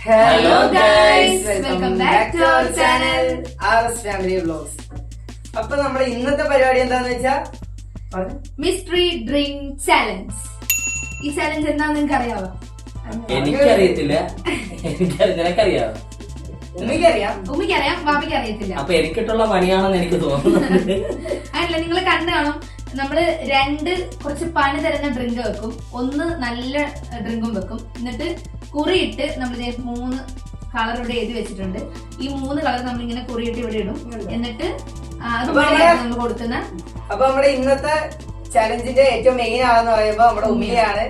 Hello guys, welcome back to our channel RS Family Vlogs. അപ്പൊ നമ്മുടെ ഇന്നത്തെ പരിപാടി എന്താന്ന് വെച്ചാ മിസ്റ്ററി ഡ്രിങ്ക് ചാലഞ്ച്. ഈ ചാലഞ്ച് എന്താന്ന് നിങ്ങൾക്ക് അറിയാവോ? എനിക്കറിയത്തില്ല. നിനക്കറിയാവോ? ഉമ്മിക്കറിയാം, ബാബയ്ക്ക് അറിയത്തില്ല. അപ്പൊ എനിക്കിട്ടുള്ള പണിയാണെന്ന് എനിക്ക് തോന്നുന്നുണ്ട്. അല്ല, നിങ്ങൾ കണ്ടു കാണും. നമ്മള് കുറച്ച് പണി തരുന്ന ഡ്രിങ്ക് വെക്കും, ഒന്ന് നല്ല ഡ്രിങ്കും വെക്കും. എന്നിട്ട് കുറിയിട്ട് നമ്മൾ 3 കളർ ഇവിടെ എഴുതി വെച്ചിട്ടുണ്ട്. ഈ 3 കളർ നമ്മളിങ്ങനെ കുറിയിട്ട് ഇവിടെ ഇടും. എന്നിട്ട് നമ്മൾ കൊടുക്കുന്ന അപ്പൊ നമ്മുടെ ഇന്നത്തെ ചലഞ്ചിന്റെ ഏറ്റവും മെയിൻ ആണെന്ന് പറയുമ്പോ നമ്മുടെ ഉമ്മിയാണ്.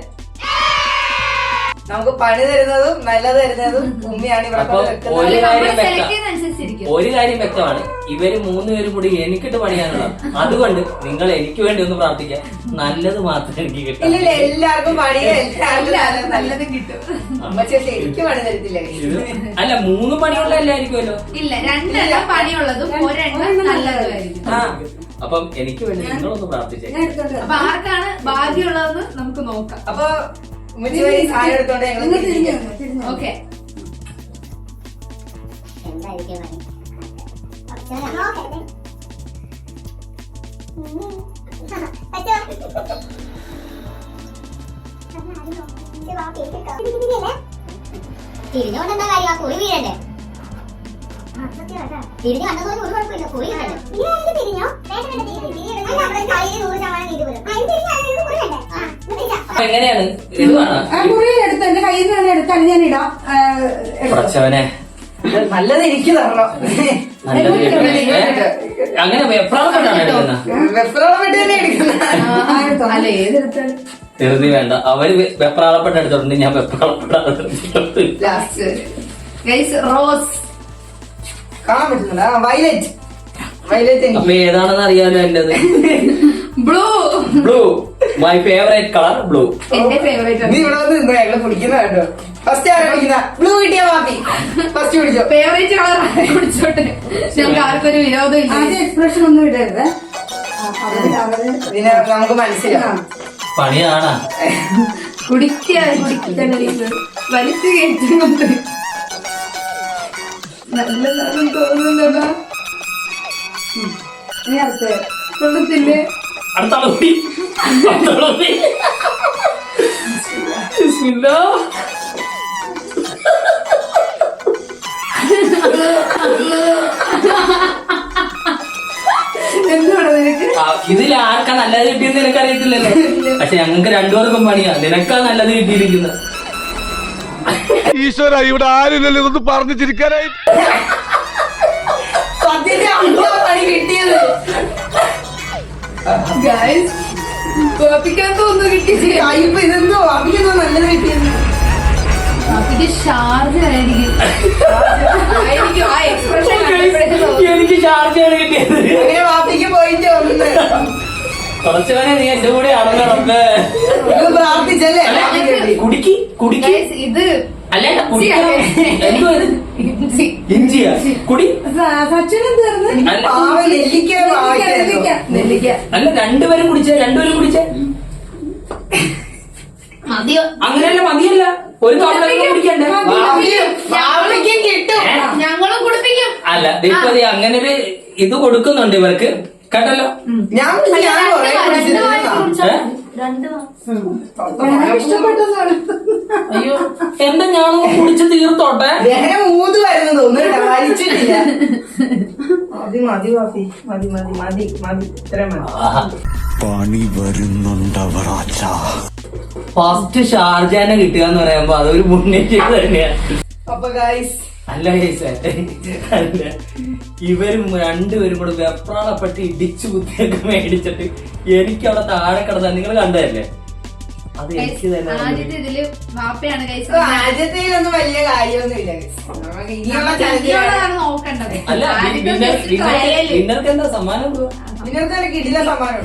നമുക്ക് പണി തരുന്നതും നല്ലത് തരുന്നതും ഉമ്മിയാണ്. ഇവിടെ ഒരു കാര്യം വ്യക്തമാണ്, ഇവര് 3 പേരും കൂടി എനിക്കിട്ട് പണിയാനുള്ള. അതുകൊണ്ട് നിങ്ങൾ എനിക്ക് വേണ്ടി ഒന്ന് പ്രാർത്ഥിക്കാം, നല്ലത് മാത്രമേ എനിക്ക് കിട്ടും. ഇല്ല, എല്ലാവർക്കും പണി നല്ലത് കിട്ടും. പക്ഷെ എനിക്ക് പണി തരത്തില്ല. അല്ല, 3 പണിയുള്ള എല്ലായിരിക്കുമല്ലോ. ഇല്ല, 2 പണിയുള്ളതും 1 നല്ലതായിരിക്കും. അപ്പം എനിക്ക് വേണ്ടി നിങ്ങളൊന്ന് പ്രാർത്ഥിച്ചേ. അപ്പൊ ആർക്കാണ് ഭാഗ്യമുള്ളതെന്ന് നമുക്ക് നോക്കാം. അപ്പൊ സാധനം എടുത്തോണ്ട് ഞങ്ങൾ ഓക്കെ. തിരിഞ്ഞോണ്ടെന്താ കാര്യം? കുറി വീഴണ്ടേ? തിരിഞ്ഞു വന്നതോടെ ഒരു കുഴപ്പമില്ല, കുറി വീഴണ്ടേ? തിരിഞ്ഞോ എങ്ങനെയാണ് എടുത്ത് എന്റെ കയ്യിൽ നിന്ന് എടുത്താൽ ഞാൻ ഇടാം. നല്ലത് എനിക്ക് തരണം. അങ്ങനെ വെപ്രാളപ്പെട്ടാണ് എടുക്കുന്നത്. വെപ്രാളപ്പെട്ട് തന്നെ എടുക്കുന്നത്. അല്ല, ഏതെടുത്താലും ധൃതി വേണ്ട. അവര് വെപ്രാളപ്പെട്ട് എടുത്തോണ്ട് ഞാൻ വെപ്രാളപ്പെടാതെ റോസ് കാണാൻ പറ്റുന്നുണ്ട്. Violet, violet. അപ്പൊ ഏതാണെന്ന് അറിയാലോ എന്റേത്. Blue. Blue, my favourite colour blue. എന്റെ ഫേവറേറ്റ്. നീ ഇവിടെ വന്ന് നിന്നോ, ഞങ്ങള് കുടിക്കുന്ന കേട്ടോ. ഫസ്റ്റ് ആരാ കുടിക്കുന്ന? ബ്ലൂ കിട്ടിയ പാപ്പി ഫസ്റ്റ് കുടിച്ചോ. ഫേവറേറ്റ് കളർ കുടിച്ചോട്ടെ, ഞങ്ങൾക്ക് ആർക്കൊരു വിരോധം ഇല്ല. ആദ്യം എക്സ്പ്രഷൻ ഒന്നും ഇടരുത്. ഇതിനെ നമുക്ക് മനസ്സിലാവും. പണിയാണ്. കുടിക്കാൻ വലിച്ചു കയറ്റുന്നുണ്ട്. നല്ലതാണെന്ന് തോന്നുന്നുണ്ടോ? നീ അടുത്ത് കൊള്ളത്തില്ലേ? അടുത്ത എന്താണ് നിനക്ക്? ഇതിൽ ആർക്കാ നല്ലത് കിട്ടിയെന്ന് നിനക്കറിയത്തില്ലല്ലോ. പക്ഷെ ഞങ്ങൾക്ക് 2 പേർക്കും പണിയാ. നിനക്കാ നല്ലത് കിട്ടിയിരിക്കുന്നത്. ഈശ്വര, ഇവിടെ ആരില്ലല്ലോ ഇതൊന്ന് പറഞ്ഞു ചിരിക്കാനായി. പണി കിട്ടിയത് ഒന്നും കിട്ടിയില്ല. ഇപ്പൊ ഇതെന്തോ അഭിനോ നല്ലത് കിട്ടിയത്. ഷാർജ ആയിരിക്കും. ആ എക്സ്പ്രഷൻ എനിക്ക് ഷാർജയാണ് കിട്ടിയത്. അങ്ങനെ വാപ്പിക്ക് പോയിട്ട് ഒന്ന് കുറച്ചവനെ നീ എന്റെ കൂടെ ആണെന്ന് പ്രാർത്ഥിച്ചല്ലേ. കുടിക്ക് ഇത് അല്ലേണ്ട ഇഞ്ചിയാ കുടി. സച്ചിനും തീർന്ന് നെല്ലിക്ക. അല്ല, 2 പേരും കുടിച്ചേ. മതിയോ? അങ്ങനെയല്ല, മതിയല്ല. ഒരു കുടിക്കണ്ടേ? കിട്ടും, ഞങ്ങളും കുടിപ്പിക്കും. അല്ല, ഇപ്പൊ അങ്ങനെ ഒരു ഇത് കൊടുക്കുന്നുണ്ട് ഇവർക്ക്, കേട്ടല്ലോ. അയ്യോ, എന്താ ഞാൻ കുടിച്ച് തീർത്തോട്ടെ. 3 വരുന്നത് തോന്നുന്നു, വലിച്ചിട്ടില്ല. മതി വാപ്പി, മതി. ഇത്രയും മതി. പണി വരുന്നുണ്ടവറാച്ച. ഫസ്റ്റ് ഷാർജാനെ കിട്ടുക എന്ന് പറയുമ്പോ അതൊരു മുന്നേറ്റം തന്നെയാണ്. അപ്പൊ ഗൈസ്, അല്ല അല്ല, ഇവരും 2 പേരും കൂടെ വെപ്രാളപ്പെട്ട് ഇടിച്ചു കുത്തിയൊക്കെ മേടിച്ചിട്ട് എനിക്ക് അവിടെ താഴെ കിടന്നാൽ നിങ്ങൾ കണ്ടതല്ലേ. അത് എനിക്ക് തന്നെ ആദ്യത്തെ ഇതില് വാപ്പയാണ് ആദ്യത്തേലൊന്നും വലിയ കാര്യമൊന്നുമില്ല. നോക്കണ്ടത്. അല്ല, വിന്നർക്ക് എന്താ സമ്മാനം? വിന്നർക്ക് കിട്ടില്ല സമ്മാനം.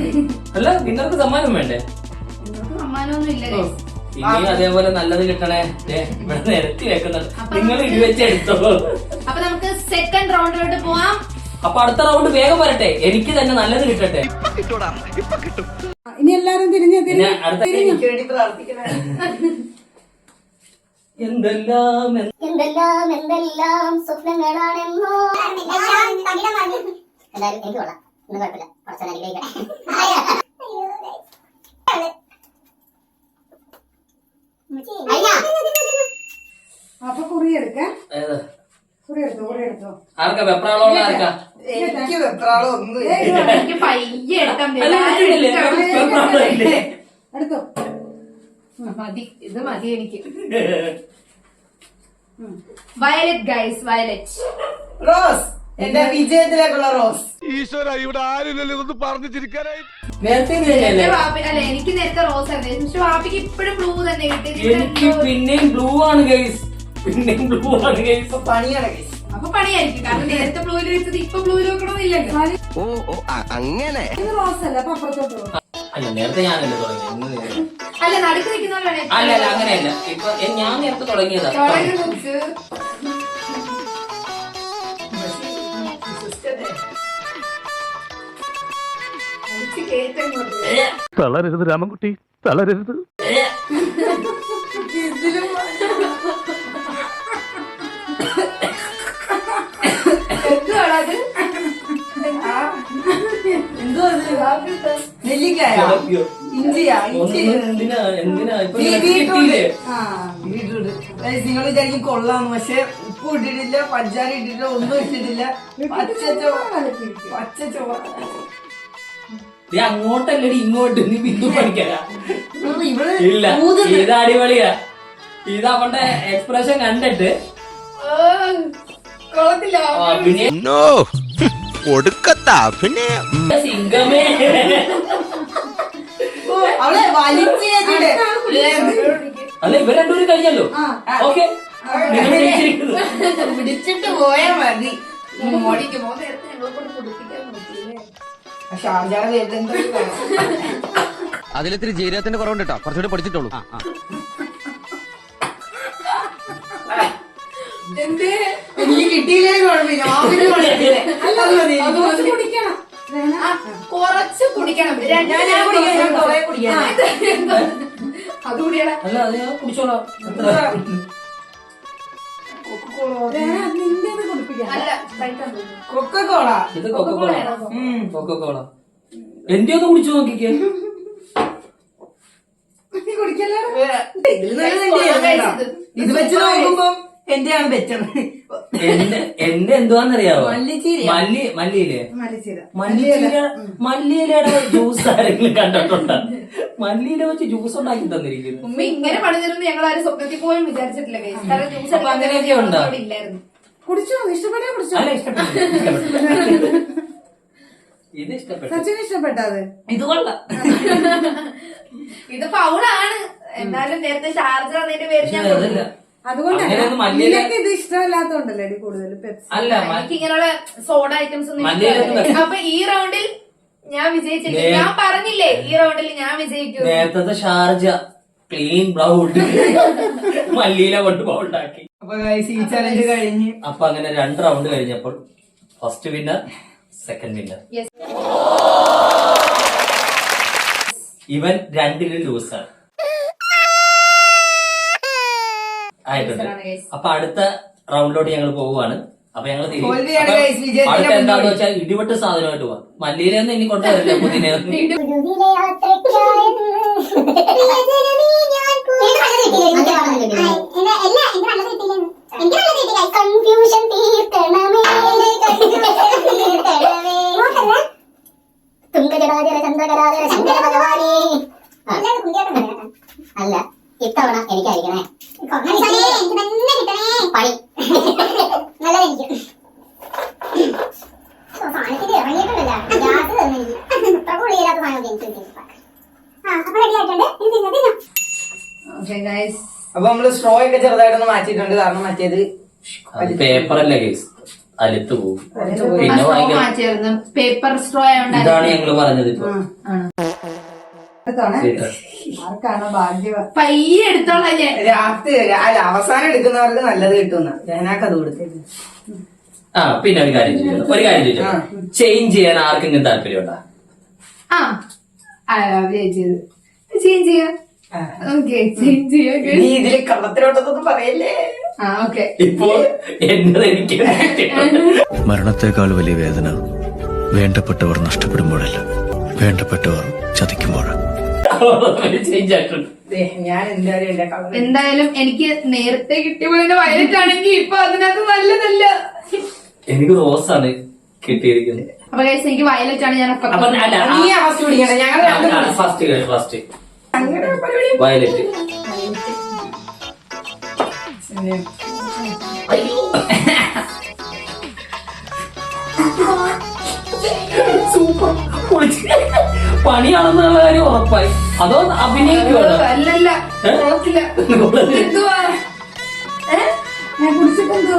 അല്ല, വിന്നർക്ക് സമ്മാനം വേണ്ടേ? സമ്മാനമൊന്നും ഇല്ല. ഇനി അതേപോലെ നല്ലത് കിട്ടണേ. ഇവിടെ നിരത്തി വെക്കുന്നുണ്ട്, നിങ്ങൾ ഇടിവെച്ചെടുത്തോ. അപ്പൊ നമുക്ക് സെക്കൻഡ് റൗണ്ടിലോട്ട് പോവാം. അപ്പൊ അടുത്ത റൗണ്ട് വേഗം വരട്ടെ, എനിക്ക് തന്നെ നല്ലത് കിട്ടട്ടെ. ഇനി എല്ലാരും തിരിഞ്ഞു പിന്നെ അടുത്ത എനിക്ക് വേണ്ടി പ്രാർത്ഥിക്കണേ. എന്തെല്ലാം എന്തെല്ലാം എന്തെല്ലാം സ്വപ്നങ്ങളാണെന്നോ എന്തായാലും എനിക്ക് കൊള്ളാം. ഒന്നും കുഴപ്പമില്ല. കുറച്ചാൽ അനുഗ്രഹിക്കട്ടെ. അപ്പൊ കുറി എടുക്കാം. ഏത്? കുറി എടുത്തോ. ആർക്കാ വെപ്രാളമുള്ള ആർക്കാ? എനിക്ക് വെപ്രാളം ഒന്നും ഇല്ല. എനിക്ക് പയ്യെ എടുക്കാൻ അല്ല, എടുത്തിട്ടില്ലേ? വെപ്രാളമില്ലേ? എടുത്തോ. മതി, ഇത് മതി എനിക്ക്. Violet guys, violet. റോസ്, എന്റെ വിജയത്തിലേക്കുള്ള റോസ്. ഈശ്വര ഇവിടെ ആരില്ലല്ലോ ഇതൊന്നും പറഞ്ഞു ചിരിക്കാനായി. നേരത്തെ ഇത് എന്റെ തന്നെയല്ലേ? വാപ്പി അല്ല, എനിക്ക് നേരത്തെ റോസ് ആയിരുന്നു. പക്ഷെ വാപ്പിക്ക് ഇപ്പോഴും ബ്ലൂ തന്നെ എനിക്ക് കിട്ടി. പിന്നെയും ബ്ലൂ ആണ് ഗൈസ്. പിന്നെയും ബ്ലൂ ആണ് ഗൈസ്. ഇപ്പൊ പണിയാണ് guys. അപ്പൊ പണിയായിരിക്കും. കാരണം നേരത്തെ ബ്ലൂവിൽ വെച്ചത് ഇപ്പൊ ബ്ലൂവിൽ വെക്കണമെന്നില്ലല്ലോ. ഓ അങ്ങനെ ഇത് റോസ് അല്ല. അപ്പൊ അപ്പുറത്തോട്ട് പോ. അല്ല, നേരത്തെ ഞാനല്ലേ തുടങ്ങി. അല്ല, നടുക്ക് നിൽക്കുന്നവരാണ് അല്ല അല്ല, അങ്ങനെയല്ല. ഇപ്പൊ ഞാൻ നേരത്തെ തുടങ്ങിയതാ. തളരരുത് രാമൻകുട്ടി, തളരരുത്. നെല്ലിക്കായ, ഇഞ്ചിയാ, ഇഞ്ചി. എന്തിനാ ഇപ്പൊ ഈ നിനക്ക് ബീറ്റ്റൂട്ട്. കിട്ടിയില്ലേ? ബീറ്റ്റൂട്ട്. നിങ്ങൾ വിചാരിക്കും കൊള്ളാന്ന്, പക്ഷെ ഉപ്പ് ഇട്ടിട്ടില്ല, പഞ്ചാര ഇട്ടിട്ടില്ല, ഒന്നും ഇട്ടിട്ടില്ല. പച്ച ചുവ. നീ അങ്ങോട്ടല്ലടി ഇങ്ങോട്ട്. നീ ബിന്ദു പഠിക്കാനാ? ഇവള് ഇല്ല, ഇത് അടിപൊളിയാ. ഇത് അവന്റെ എക്സ്പ്രഷൻ കണ്ടിട്ട് കൊള്ളത്തില്ല. പിന്നെ നോ കൊടുക്കത്താ പിന്നെ സിംഗമേ. അവളെ വലിച്ചു കയറ്റിട്ട് അല്ല, ഇവർ രണ്ടുപേരും കഴിഞ്ഞല്ലോ. ഓക്കെ, പിടിച്ചിട്ട് പോയാ മതി. മോടിക്ക് പോകുന്ന നേരത്തെ ഞങ്ങളെ കൊണ്ട് കുടിപ്പിക്കാൻ നോക്കിയില്ലേ? ഷാർജാടെ വേദന അതിലിത്തിരി ജീരകത്തിന്റെ കുറവുണ്ട് കേട്ടോ, കുറച്ചുകൂടി പഠിച്ചിട്ടുള്ളൂ. എന്തേ? എനിക്ക് കിട്ടിയില്ലേ കുഴപ്പമില്ല. മാമിന് കുഴപ്പമില്ല. അത് മതി. കുറച്ച് കുടിക്കണം. ആ, കുറച്ച് കുടിക്കണം. ഞാൻ കുടിക്കാം, ഞാൻ കുറെ കുടിക്കാം. അത് കുടിയടാ. അല്ല, അത് ഞാൻ കുടിച്ചോളാം. നിന്റെ കുടിപ്പിക്കാം. അല്ല, കഴിക്കാൻ തോന്നുന്നു. കൊക്കക്കോള. ഇത് കൊക്കക്കോള. എന്റെ ഒന്ന് കുടിച്ചു നോക്കിക്കേ. കുടിക്കല്ലോ. ഇത് വെച്ച് നോക്കുമ്പോ എന്റെയാണ് ബെറ്റർ. എന്റെ എന്തുവാന്നറിയാവോ? മല്ലിച്ചീരയാ? മല്ലിയില്ലേ? മരിച്ചില്ല. മല്ലിയിലയുടെ ജ്യൂസ് ആരെങ്കിലും കണ്ടിട്ടുണ്ടോ? മല്ലിയില വെച്ച് ജ്യൂസ് ഉണ്ടാക്കി തന്നിരിക്കുന്നു. ഉമ്മ ഇങ്ങനെ പണിതരുന്ന് ഞങ്ങൾ ആരും സ്വപ്നത്തിൽ പോലും വിചാരിച്ചിട്ടില്ല guys. കാരണം ജ്യൂസ് അപ്പൊ അങ്ങനെയൊക്കെ ഉണ്ടോ? ഇല്ലായിരുന്നു. കുടിച്ചോ, ഇഷ്ടപ്പെട്ടാ കുടിച്ചോ. അല്ല, ഇഷ്ടപ്പെട്ടു. ഇത് ഇഷ്ടപ്പെട്ടു. സച്ചിന് ഇഷ്ടപ്പെട്ടത്. ഇത് കൊള്ളാം. ഇത് ഫൗളാണ്. എന്നാലും നേരത്തെ ഷാർജ എന്നതിന്റെ പേര് ഞാൻ അതല്ല. അതുകൊണ്ടല്ല അങ്ങനെയൊന്നും മല്ലിയില നിനക്ക് ഇത് ഇഷ്ടമല്ലാത്തോണ്ടല്ലേ കൂടുതൽ പെപ്സി. അല്ല, എനിക്ക് ഇങ്ങനെയുള്ള സോഡ ഐറ്റംസ് ഒന്നും മല്ലിയില ഇഷ്ടമല്ല. അപ്പൊ ഈ റൗണ്ടിൽ ഞാൻ വിജയിച്ചില്ല. ഞാൻ പറഞ്ഞില്ലേ ഈ റൗണ്ടിൽ ഞാൻ വിജയിക്കും. നേരത്തെ ഷാർജ ക്ലീൻ ബ്രൗണ്ട് മല്ലിയില കൊണ്ട് ബൗണ്ടാക്കി. അപ്പൊ guys, ഈ ചലഞ്ച് കഴിഞ്ഞ് അപ്പൊ അങ്ങനെ 2 റൗണ്ട് കഴിഞ്ഞപ്പോൾ first winner, second winner. Yes. ഇവൻ 2ലും ലൂസാണ് ആയിട്ടുണ്ട്. അപ്പൊ അടുത്ത റൗണ്ടിലോട്ട് ഞങ്ങൾ പോവുകയാണ്. അപ്പൊ ഞങ്ങൾ തോൽവിയാണ് guys, വിജയത്തിന്റെ അടുത്ത എന്താന്ന് മുന്നോടി. വെച്ചാൽ ഇടിവെട്ട് സാധനമായിട്ട് പോവാം. മല്ലിയിലൊന്നും ഇനി കൊണ്ടുവരില്ല. പുതിനെ കൺഫ്യൂഷൻ തീർക്കണമേ തുങ്കജടാചര ചന്ദ്രകരാചര ശങ്കര ഭഗവാനേ. അല്ല, ഇത്തവണ എനിക്കായിരിക്കണേ. പണി നല്ലതെനിക്ക് സാധനത്തിൽ ഇറങ്ങിയിട്ടുണ്ടല്ല. ഗ്യാസ് തന്നെ ഇത്ര പുള്ളിയില്ലാത്ത സാധനം എനിക്ക്. അപ്പൊ റെഡി ആയിട്ടുണ്ട്. Okay, guys. അപ്പൊ നമ്മള് സ്ട്രോ ഒക്കെ ചെറുതായിട്ടൊന്ന് മാറ്റിയിട്ടുണ്ട്. കാരണം മറ്റേത് പേപ്പറല്ല കേസ്, അലുത്ത് പോകും. പിന്നെ സ്ട്രോ ഭയങ്കര മാറ്റിയായിരുന്നു. പേപ്പർ സ്ട്രോ ആയതുകൊണ്ട് ഇതാണ് ഞങ്ങള് പറഞ്ഞത് ഇപ്പൊ. എടുത്തോണേ. ആർക്കാണോ ഭാഗ്യം. പയ്യെ എടുത്തോളാം ഞാൻ. രാത്രി അല്ല, അവസാനം എടുക്കുന്നവർക്ക് നല്ലത് കിട്ടുന്ന ഞാനാക്കത് കൊടുത്തേക്ക്. ആ, പിന്നെ ഒരു കാര്യം ചോദിച്ചു, ചേഞ്ച് ചെയ്യാൻ ആർക്കെങ്കിലും താല്പര്യമുണ്ടോ? ആ, വിജയിച്ചത് ചേഞ്ച് ചെയ്യാം. ഓക്കെ ചേഞ്ച് ചെയ്യാം. നീ ഇതില് കള്ളത്തിലോട്ടൊന്നും പറയല്ലേ. ഓക്കെ ഇപ്പോ എന്നത് എനിക്ക് മരണത്തെക്കാൾ വലിയ വേദന വേണ്ടപ്പെട്ടവർ നഷ്ടപ്പെടുമ്പോഴല്ല, വേണ്ടപ്പെട്ടവർ ചതിക്കുമ്പോഴാണ്. ചേഞ്ച് ആയിട്ടുണ്ട്. ദേ, ഞാൻ എന്തായാലും എന്റെ കളർ എന്തായാലും എനിക്ക് നേരത്തെ കിട്ടിയ പോലെ വയലറ്റ് ആണെങ്കിൽ ഇപ്പൊ അതിനകത്ത് നല്ലതല്ല. എനിക്ക് റോസാണ് കിട്ടിയിരിക്കുന്നത്. അപ്പൊ guys, എനിക്ക് വയലറ്റ് ആണ്. ഞാൻ അപ്പൊ അല്ല, നീ ഫസ്റ്റ് പിടിക്കണം. ഞങ്ങൾ ഫസ്റ്റ് അങ്ങനെ പരിപാടി. വയലറ്റ്. സൂപ്പർ പണിയാണെന്നുള്ള കാര്യം ഉറപ്പായി. അതോ അഭിനയിക്കുവാണ്? അല്ലല്ല കുഴപ്പമില്ല. എന്തുവാ ഞാൻ കുടിച്ചിട്ടെന്തോ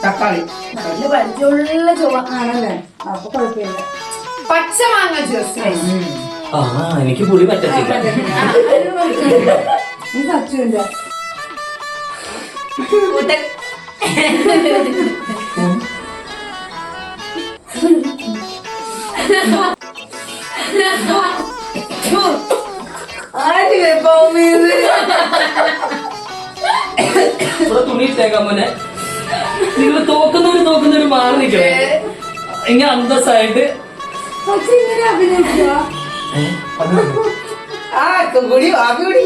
തക്കാളി നല്ല പരിചയമുള്ള ചുവ. ആണല്ലേ, അപ്പൊ കുഴപ്പമില്ല. പച്ച മാങ്ങ ജ്യൂസ്. ആ എനിക്ക് പുളി പറ്റത്തില്ല. നീ സച്ചുവില്ല. ഇവിടെ തുണി ഇട്ടേക്കാൻ പോലെ നിങ്ങൾ തോക്കുന്നവര് മാറി നിൽക്കണേ. ഇങ്ങനെ അന്തസ്സായിട്ട് സച്ചു ഇങ്ങനെ അഭിനയിക്കുക. ആ കുടി വാങ്ങി കുടി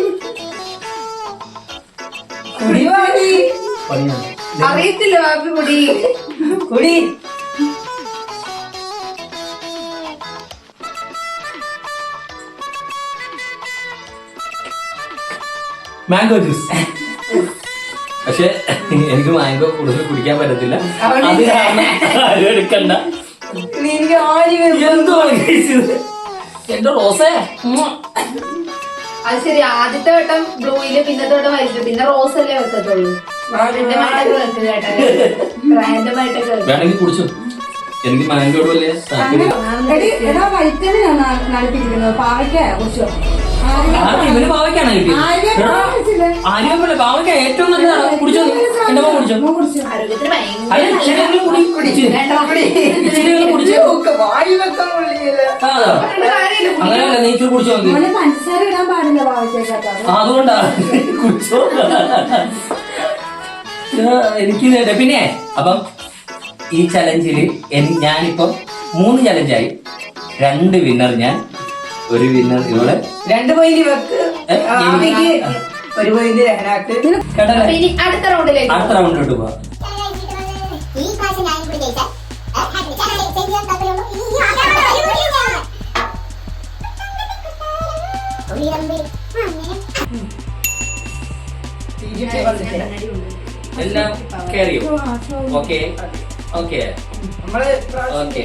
കുടി വാങ്ങി പണിയാണ്. അറിയത്തില്ല ബാബി കുടി. കുടി. Mango juice. പക്ഷെ എനിക്ക് മാംഗോ കൂടുതൽ കുടിക്കാൻ പറ്റത്തില്ല. അത് കാരണം ആരും എടുക്കണ്ട. നീ എനിക്ക് ആരും എന്തുവാണ് കഴിച്ചത്? എന്റെ റോസേ. അത് ശരി, ആദ്യത്തെ വട്ടം ബ്ലൂയില്, പിന്നത്തെ വട്ടം വൈറ്റ്, പിന്നെ റോസ് അല്ലേ വെക്കത്തുള്ളൂ. റാൻഡമായിട്ടൊക്കെ വെക്കുക കേട്ടോ. റാൻഡമായിട്ടൊക്കെ വെക്കുക. വേണമെങ്കിൽ കുടിച്ചു. എനിക്ക് മാംഗോട് വലിയ താല്പര്യം. എടി, എടാ വൈറ്റമിൻ ആണ് നടിപ്പിക്കുന്നത്. പാവയ്ക്ക കുറിച്ചോ? ഇവന് പാവയ്ക്കാണ് കിട്ടിയത്. ആര്യപ്പല്ല പാവയ്ക്ക ഏറ്റവും നല്ലതാണ്. കുടിച്ചോ, എന്റെ മോൻ കുടിച്ചോ. ആരോഗ്യത്തിന് ഭയങ്കര അല്ല, ഇച്ചിരിയെങ്കിലും കുടിച്ച്. ഇച്ചിരിയെങ്കിലും കുടിച്ച്. വായി വെക്കാൻ കൊള്ളിയില്ല. ആ, അതാ. അങ്ങനെയല്ല, നീ ഇച്ചിരി കുടിച്ചു നോക്കി. മോനെ പഞ്ചസാര ഇടാൻ പാടില്ല പാവയ്ക്കകത്ത്. അതുകൊണ്ടാ കുടിച്ചോ. എനിക്ക് പിന്നെ അപ്പം ഈ ചലഞ്ചില് ഞാനിപ്പം 3 ചലഞ്ചായി. 2 വിന്നർ ഞാൻ, 1 വിന്നർ ഇവിടെ. 2 പോയിന്റ് വെക്ക്. ആവിക്ക് 1 പോയിന്റ് രഹനാക്ക്. കേട്ടല്ലേ? അപ്പൊ ഇനി അടുത്ത റൗണ്ടിലേക്ക് അടുത്ത റൗണ്ടിലോട്ട് പോവാം. ഈ പ്രാവശ്യം ഞാൻ കൂടി ജയിച്ചാൽ എല്ലാം കയറിയോ? ഓക്കെ ഓക്കെ നമ്മള് ഓക്കെ.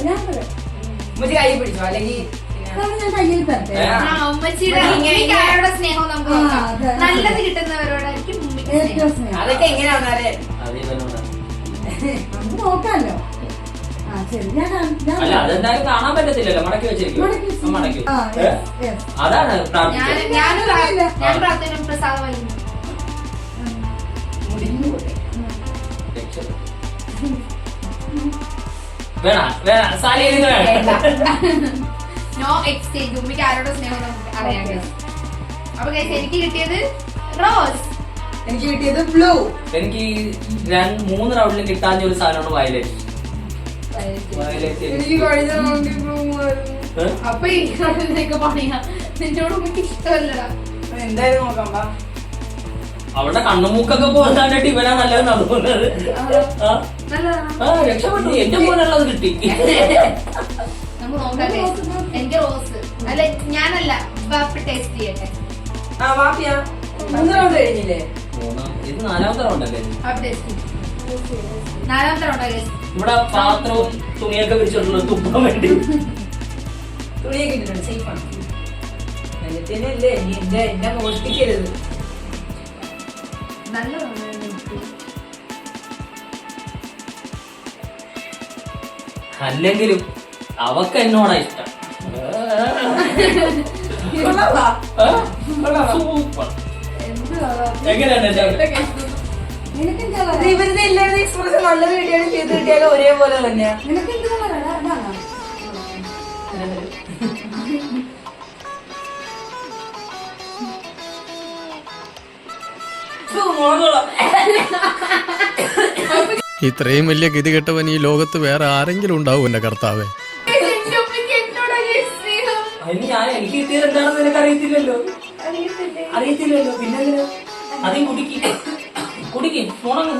ഞാൻ തരാം. ഉമ്മച്ചി കൈ പിടിച്ചോ, അല്ലെങ്കിൽ ഞാൻ കയ്യിൽ തരട്ടെ. ഉമ്മച്ചിയുടെ ഉമ്മയ്ക്ക് ആരോടെ സ്നേഹം നമുക്ക് നോക്കാം. അതെ. നല്ലത് കിട്ടുന്നവരോടായിരിക്കും ഉമ്മയ്ക്ക് സ്നേഹം. ഏറ്റവും സ്നേഹം. അതൊക്കെ എങ്ങനെയാ വന്നാലേ അത് ഇവനോടാ. നമുക്ക് നോക്കാമല്ലോ. ആ ശരി, അല്ല അതെന്തായാലും കാണാൻ പറ്റത്തില്ലല്ലോ. മടക്കി വെച്ചിരിക്കും. മടക്കി അതാണ് പ്രാർത്ഥിക്കുക. ഞാൻ പ്രാർത്ഥന പ്രസാദമായി. വേണ സാലി വേണം. No exchange. ഉമ്മയ്ക്ക് ആരോടെ സ്നേഹം നമുക്ക് അറിയാം. അപ്പൊ guys, എനിക്ക് കിട്ടിയത് റോസ്. എനിക്ക് കിട്ടിയത് ബ്ലൂ. എനിക്ക് 3 റൗണ്ടിലും കിട്ടാഞ്ഞ ഒരു സാധനമാണ് വയലറ്റ്. എനിക്ക് കഴിഞ്ഞ റൗണ്ടിൽ ബ്ലൂ ആയിരുന്നു. അപ്പൊ ഈ റൗണ്ടിലേക്ക് പണിയാ. നിന്നോട് ഉമ്മയ്ക്ക് ഇഷ്ടമല്ലടാ. എന്തായാലും നോക്കാം വാ. അവളുടെ കണ്ണുമൂക്കൊക്കെ പോകാനായിട്ട് ഇവനാ നല്ലതെന്ന് തോന്നുന്നത്. നല്ലതാണ്. രക്ഷപ്പെട്ടു. എന്റെ പോലുള്ളത് കിട്ടി. നമുക്ക് നോക്കാം guys. എനിക്ക് റോസ്. അല്ല ഞാനല്ല, ബാപ്പി ടേസ്റ്റ് ചെയ്യട്ടെ. ആ വാപ്പിയാ 3 റൗണ്ട് കഴിഞ്ഞില്ലേ? ഇത് 4ാമത്തെ റൗണ്ടല്ലേ? ബാപ്പി ടേസ്റ്റ്. 4ാമത്തെ റൗണ്ടാ guys. ഇവിടെ പാത്രവും തുണിയൊക്കെ വെച്ചിട്ടുള്ള തുപ്പാൻ വേണ്ടി തുണിയൊക്കെ ഇട്ടിട്ടുണ്ട്. സേഫാണ്. എന്നിട്ടല്ലേ നീ എന്നെ മോഷ്ടിക്കരുത്. നല്ലതാണ്. അല്ലെങ്കിലും അവക്ക് എന്നോടാ ഇഷ്ടം. കൊള്ളാവാ? കൊള്ളാവാ? സൂപ്പർ. എങ്ങനെയാണ് നിനക്കെന്താ കളർ? ഇവരുടെ എല്ലാവരുടെ എക്സ്പ്രഷൻ നല്ലത് കിട്ടിയാലും ചെയ്ത് കിട്ടിയാലും ഒരേപോലെ തന്നെയാ. നിനക്കെന്ത് കളറാ? അതാണോ? ഇത്രയും വലിയ ഗതികെട്ടവൻ ഈ ലോകത്ത് വേറെ ആരെങ്കിലും ഉണ്ടാവും എന്റെ കർത്താവേ. എന്റെ ഉമ്മയ്ക്ക് എന്നോടാ guys സ്നേഹം. അതിന് എനിക്ക് കിട്ടിയത് എന്താണെന്ന് നിനക്ക് അറിയത്തില്ലല്ലോ. അറിയത്തില്ലല്ലോ പിന്നെ അதையும் കുടിക്ക് ഉണങ്ങ്.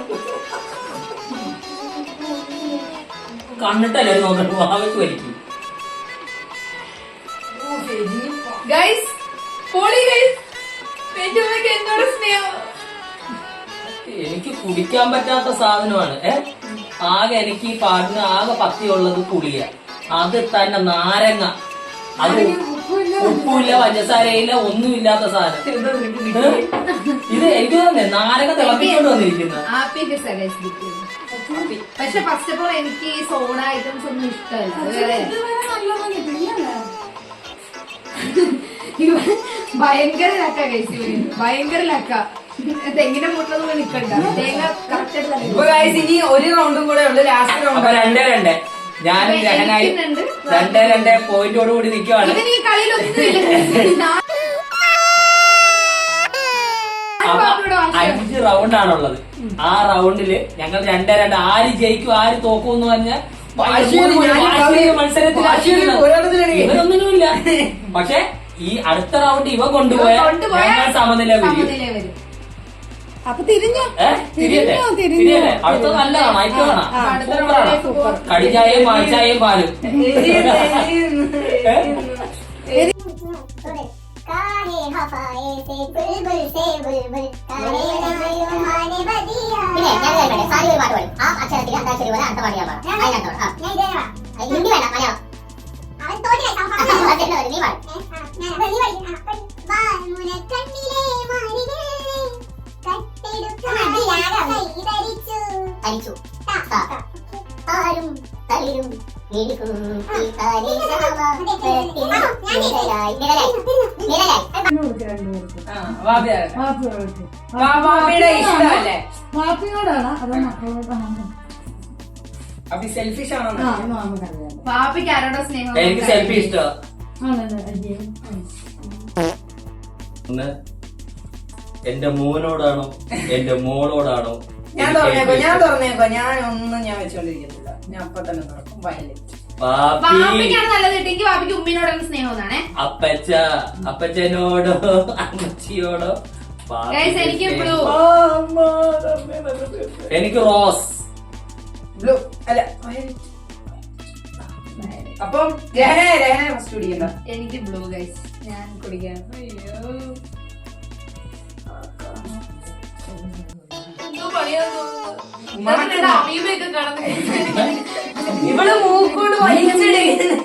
കണ്ടിട്ടല്ലേ നോക്കട്ടെ വാവയ്ക്ക് വലിക്കും. ഗൈസ് പോളി ഗൈസ് എന്റെ ഉമ്മയ്ക്ക് എന്നോട് സ്നേഹം. എനിക്ക് കുടിക്കാൻ പറ്റാത്ത സാധനമാണ്. ആകെ എനിക്ക് ഈ പാട്ടിന് ആകെ പത്തിയുള്ളത് പുളിയ. അത് തന്നെ നാരങ്ങ. അത് ഉപ്പുമില്ല പഞ്ചസാരയില്ല ഒന്നുമില്ലാത്ത സാധനം. ഇത് എനിക്ക് തന്നെ നാരങ്ങ തിളപ്പിച്ചോണ്ട് വന്നിരിക്കുന്നത്. പക്ഷെ ഫസ്റ്റ് ഓഫ് ഓൾ എനിക്ക് ഈ സോഡ ഐറ്റംസ് ഒന്നും ഇഷ്ടമല്ല. വേറെ ഇതുവരെ നല്ലോണം കിട്ടില്ല. ഭയങ്കര ലക്ക കഴിച്ചു ഭയങ്കര ലക്ക. തെങ്ങിന്റെ മുട്ടൊന്നും നിക്കണ്ട. തേങ്ങ കറക്റ്റ് ഇപ്പൊ guys ഇനി ഒരു റൗണ്ടും കൂടെ ഉണ്ട്. ലാസ്റ്റ് അപ്പൊ റൗണ്ട് 2-2 ഞാനും രഹനായി 2-2 പോയിന്റോട് കൂടി നിൽക്കുവാണ്. ഇവന് ഈ കളിയിലൊന്നും അപ്പൊ 5 റൗണ്ടാണുള്ളത്. ആ റൗണ്ടില് ഞങ്ങൾ 2-2 ആര് ജയിക്കും ആര് തോക്കും എന്ന് പറഞ്ഞാൽ മത്സരത്തിൽ ഇവരൊന്നിനുമില്ല. പക്ഷെ ഈ അടുത്ത റൗണ്ട് ഇവ കൊണ്ടുപോയാൽ ഞങ്ങൾ സമനില വരും. അപ്പൊ തിരിഞ്ഞോ? തിരിയല്ലേ? അടുത്ത നല്ലതാണ്. ഐറ്റമാണ്. സൂപ്പറാണ്. കടിച്ചായയും മാച്ചായയും പാലും. काहे हवाए से बुलबुल से बुलबुल काहे नायो माने बदिया പിന്നെ ഞാൻ കേൾക്കട്ടെ സാരി ഒരു പാട്ട് പാടും ആ അക്ഷരത്തിൽ അന്താക്ഷരി പോലെ അടുത്ത പാട്ട് ഞാൻ പാടാം അതിനകത്തോട് ഞാൻ ഇതേവാ ഹിന്ദി വേണ്ട മലയാളം അവൻ തോറ്റില്ല സംഭവം നീ പാടും ഞാൻ നീ പഠിക്കണം വാൽമുന കണ്ണിലെ മാരിനെ കട്ടെടുക്കാൻ ധരിച്ചു ധരിച്ചു ആരും തളിരും വാപ്പിയുടെ ഇഷ്ടമല്ലേ? വാപ്പിയോടാണ് അതോ മക്കളോടാണോ? അപ്പൊ സെൽഫിഷ് ആണോ? നമുക്കറിയാം. പാപ്പിക്ക് ആരോടോ സ്നേഹം? എനിക്ക് സെൽഫി ഇഷ്ടമാണ്. ഒന്ന് എന്റെ മോനോടാണോ എന്റെ മോളോടാണോ? ഞാൻ തുറന്നേക്കോ ഞാനൊന്നും ഞാൻ വെച്ചോണ്ടിരിക്കത്തില്ല. ഞാൻ അപ്പൊ തന്നെ തുറക്കും. വയലറ്റ് പാപ്പിക്കാണ് നല്ലത് കിട്ടിയെങ്കിൽ പാപ്പിക്ക് ഉമ്മിനോടാണ് സ്നേഹം എന്നാണ്. അപ്പച്ചനോടോ അമ്മച്ചിയോടോ? Guys, എനിക്ക് ബ്ലൂ. എനിക്ക് റോസ്. ബ്ലൂ അല്ല അപ്പം രഹന ഫസ്റ്റ് കുടിക്കണ്ട. എനിക്ക് ബ്ലൂ ഗൈസ്. ഞാൻ കുടിക്കാം. അയ്യോ അമീബയൊക്കെ കാണുന്ന ഇവള് മൂക്കോട് വലിച്ചിടുന്നു.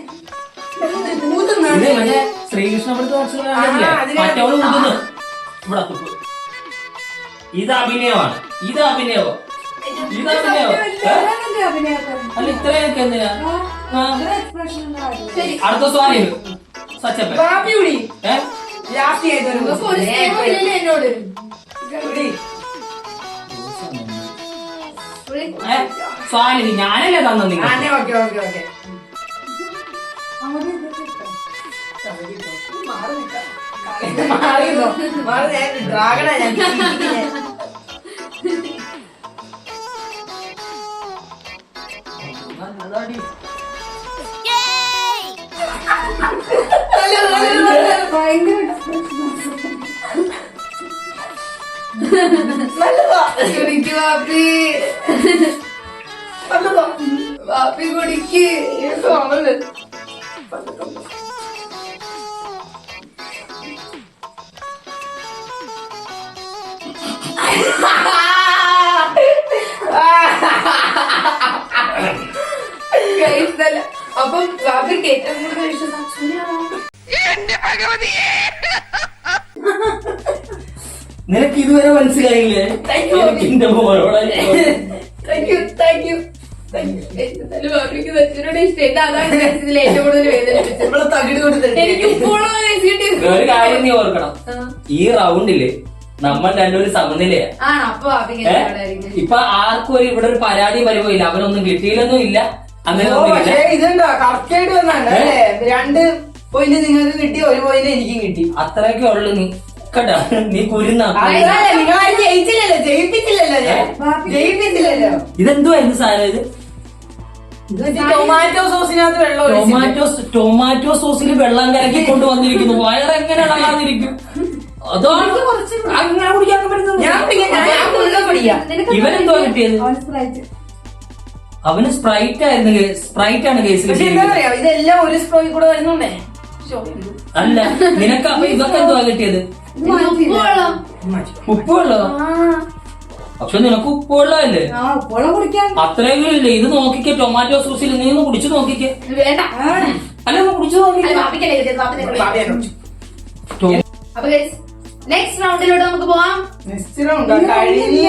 ശ്രീകൃഷ്ണപുരത്ത് അതിനെ- മറ്റവള് ഊതുന്നു. ഇവിടെ തുപ്പ്. ഇത് അഭിനയമാണ്. ഇത് അഭിനയം. അല്ല ഇത്രയൊക്കെ എന്തിനാ? ശരി. അടുത്ത സ്വാധീനം സച്ചപ്പൻ. വാപ്പി കുടി. ലാസ്റ്റ് നിങ്ങൾക്ക് ഒരു സ്നേഹമില്ലല്ലോ എന്നോട്. കുടി. സ്വാധീനം ഞാനല്ലേ തന്നു നിങ്ങൾ. ഓക്കെ മാറി ഡ്രാഗണാ ഞാൻ. കുടിക്ക് വാപ്പി. വാപ്പി കുടിക്ക്. അപ്പം വാപ്പിക്ക് ഏറ്റവും കൂടുതൽ ഇഷ്ടം നിനക്ക് ഇതുവരെ മനസ്സിലായില്ലേ? എന്റെ മോളോടെ വാപ്പിക്ക് വെച്ചിനോട് ഇഷ്ടം. അതാണ് ഏറ്റവും കൂടുതൽ വേദനിപ്പിച്ചത്. നമ്മള് തകിട് കൊടുത്തിട്ട് എനിക്ക് ഇപ്പോഴും ഒരു കാര്യം നീ ഓർക്കണം. ഈ റൗണ്ടില് നമ്മൾ രണ്ടുപേരും സമനിലയാ. ആണോ? അപ്പൊ വാപ്പിക്ക് ഏ? എവിടെയായിരിക്കും? ഇപ്പൊ ആർക്കും ഇവിടെ ഒരു പരാതി വരുമില്ല, അവനൊന്നും കിട്ടിയില്ലെന്നും ഇല്ല, അങ്ങനെ ഓ, ഒന്നുമില്ല. പക്ഷേ ഇതെന്താ കറക്റ്റ് ആയിട്ട് വന്നാണ്ട് അല്ലേ? 2 പോയിന്റ് നിങ്ങൾക്ക് കിട്ടി, 1 പോയിന്റ് എനിക്കും കിട്ടി. അത്രയൊക്കെ ഉള്ളു. നീ കേട്ടാ, നീ കുരുന്ന. അതല്ല, നിങ്ങളാരും ജയിച്ചില്ലല്ലോ, ജയിപ്പിച്ചില്ലല്ലോ ഞാൻ. ജയിപ്പിച്ചില്ലല്ലോ. ഇതെന്തുവായിരുന്നു സാധനം ഇത്? ടൊമാറ്റോ സോസിനകത്ത് വെള്ളം ഒഴിച്ചിട്ട്. ടൊമാറ്റോ സോസിൽ വെള്ളം കലക്കി കൊണ്ട് വന്നിരിക്കുന്നു. വയറെങ്ങനെ ഇളകാതിരിക്കും? അതാണ് അങ്ങനെ കുടിക്കാൻ പറ്റുന്നത്. ഞാൻ കുടിക്കാം, ഞാൻ ഫുള്ള് കുടിക്കാം. നിനക്ക് ഇവനെന്തോ കിട്ടിയത്? അവന് സ്പ്രൈറ്റ് ആയിരുന്നു. സ്പ്രൈറ്റ് ആണ് കേസിൽ. പക്ഷെ എന്താ പറയാ, ഇതെല്ലാം ഒരു സ്പ്രോയിൽ കൂടെ വരുന്നുണ്ടേ. അല്ല, നിനക്ക് അപ്പൊ ഇതൊക്കെ എന്തുവാ കിട്ടിയത്? ഉപ്പുവെള്ളം. ഉപ്പുവെള്ളോ? പക്ഷെ നിനക്ക് ഉപ്പുവെള്ളമല്ലേ? ആ ഉപ്പോളം കുടിക്കാൻ അത്രയെങ്കിലും ഇല്ലേ? ഇത് നോക്കിക്കേ, ടൊമാറ്റോ സോസിൽ നീ ഒന്ന് കുടിച്ചു നോക്കിക്കേ. വേണ്ട. അല്ല, ഒന്ന് കുടിച്ചു അല്ല, നോക്കിക്കേ. വാപ്പിക്കല്ലേ കിട്ടിയത്, വാപ്പി തന്നെ കുടി. ബാബിയെ കുറിച്ച്. അപ്പൊ നെക്സ്റ്റ് റൗണ്ടിലോട്ട് നമുക്ക് പോവാം. നെക്സ്റ്റ് റൗണ്ട് കഴിഞ്ഞ്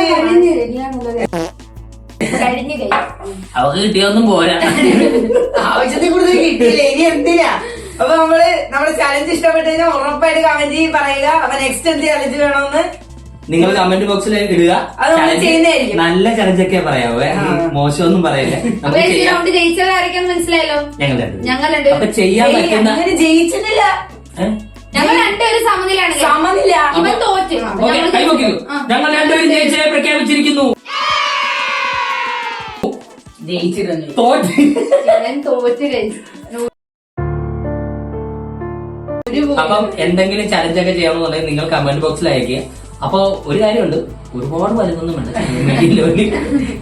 കഴിഞ്ഞ് കൈ അവർക്ക് കിട്ടിയൊന്നും പോരാ. ആവശ്യത്തിൽ കൂടുതൽ കിട്ടിയില്ല, ഇനി എന്തിനാ? അപ്പൊ നമ്മുടെ ചലഞ്ച് ഇഷ്ടപ്പെട്ടു കഴിഞ്ഞാൽ ഉറപ്പായിട്ട് കമന്റ് ചെയ്ത് പറയുക. അപ്പൊ നെക്സ്റ്റ് എന്ത് ചലഞ്ച് വേണമെന്ന് നിങ്ങൾ കമന്റ് ബോക്സിൽ ഇടുക. അത് നമ്മൾ Challenge ചെയ്യുന്നതായിരിക്കും. നല്ല ചലഞ്ചൊക്കെ പറയാവേ, മോശമൊന്നും പറയില്ല. അപ്പൊ നമുക്ക് ഈ ചെയ്യാം. റൗണ്ട് ജയിച്ചത് ആരൊക്കെയാന്ന് മനസ്സിലായല്ലോ. ഞങ്ങൾ രണ്ടുപേരും. ഞങ്ങൾ രണ്ടുപേരും. അപ്പൊ ചെയ്യാൻ പറ്റുന്ന അങ്ങനെ ജയിച്ചിട്ടില്ല, ഏ? ഞങ്ങൾ രണ്ടുപേരും സമനിലാണ്. സമനില്ല. ഇവൻ തോറ്റ്. ഓക്കേ, കൈ നോക്കിക്കോ. ഞങ്ങൾ രണ്ടുപേരും ജയിച്ചതായി പ്രഖ്യാപിച്ചിരിക്കുന്നു. ജയിച്ചിരുന്നു. തോറ്റ്. ഇവൻ തോറ്റ് കഴിച്ചു. അപ്പം എന്തെങ്കിലും ചലഞ്ച് ഒക്കെ ചെയ്യണമെന്നുണ്ടെങ്കിൽ നിങ്ങൾ കമന്റ് ബോക്സിൽ അയക്കുക. അപ്പൊ ഒരു കാര്യമുണ്ട്, ഒരുപാട് വരുന്നൊന്നും വേണ്ട.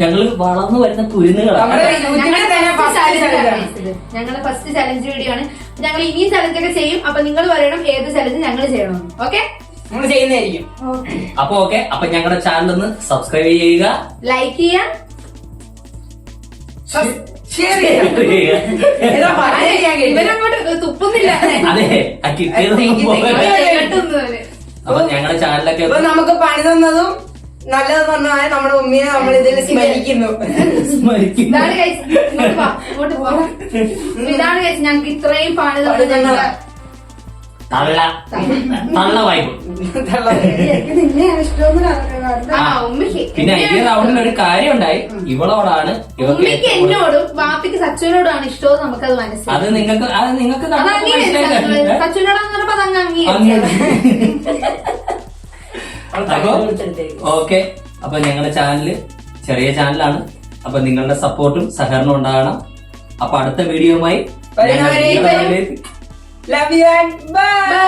ഞങ്ങൾ വളർന്നു വരുന്ന കുരുന്നുകളാണ്. നമ്മുടെ യൂട്യൂബിൽ തന്നെ first challenge ആണ്. ഞങ്ങളുടെ ഫസ്റ്റ് ചലഞ്ച് വീഡിയോ ആണ്. ഞങ്ങൾ ഇനിയും ചലഞ്ച് ഒക്കെ ചെയ്യും. അപ്പൊ നിങ്ങൾ പറയണം ഏത് ചലഞ്ച് ഞങ്ങൾ ചെയ്യണമെന്ന്. ഓക്കെ, നമ്മൾ ചെയ്യുന്നതായിരിക്കും. അപ്പൊ ഓക്കെ, അപ്പൊ ഞങ്ങളുടെ ചാനൽ ഒന്ന് സബ്സ്ക്രൈബ് ചെയ്യുക, ലൈക്ക് ചെയ്യാം. ഷെയർ ഏതാ പറയാൻ ഞാൻ കേട്ടില്ല. ഇവനങ്ങോട്ട് തുപ്പുന്നില്ല. അതെ, ആ കിട്ടിയതൊന്നും പോകരുത്. അപ്പൊ ഞങ്ങളുടെ ചാനലൊക്കെ ഇപ്പൊ നമുക്ക് പണി തന്നതും നല്ലത് പറഞ്ഞാൽ നമ്മുടെ ഉമ്മയെ നമ്മൾ ഇതിൽ സ്മരിക്കുന്നു. സ്മരിക്കും. ഇതാണ് കഴിച്ച് ഇങ്ങോട്ട് വാ, ഇങ്ങോട്ട് പോ. ഇതാണ് കഴിച്ച് ഞങ്ങൾക്ക് ഇത്രയും പണി തന്നത് ഞങ്ങള് തള്ള വായ്പ. എനിക്ക് നിന്നെയാണ് ഇഷ്ടമെന്ന് ആ ഉമ്മയ്ക്ക് പിന്നെ ഈ റൗണ്ടിൽ ഒരു കാര്യം ഉണ്ടായി. ഇവളോടാണ് ഇവർക്ക് ഉമ്മയ്ക്ക് ഏറ്റവും കൂടുതൽ- എന്നോടും വാപ്പിക്ക് സച്ചുവിനോടാണ് ഇഷ്ടവും. നമുക്കത് മനസ്സിലായി. അത് നിങ്ങൾക്ക് അത് അംഗീകരിച്ചു. സച്ചുവിനോടാന്ന് പറഞ്ഞപ്പോ അതങ്ങ് അംഗീകരിച്ചു. അപ്പൊ ഓക്കെ, അപ്പൊ ഞങ്ങളുടെ ചാനല് ചെറിയ ചാനലാണ്. അപ്പൊ നിങ്ങളുടെ സപ്പോർട്ടും സഹകരണവും ഉണ്ടാകണം. അപ്പൊ അടുത്ത വീഡിയോയുമായി വരുന്നവരേക്കും love you and bye.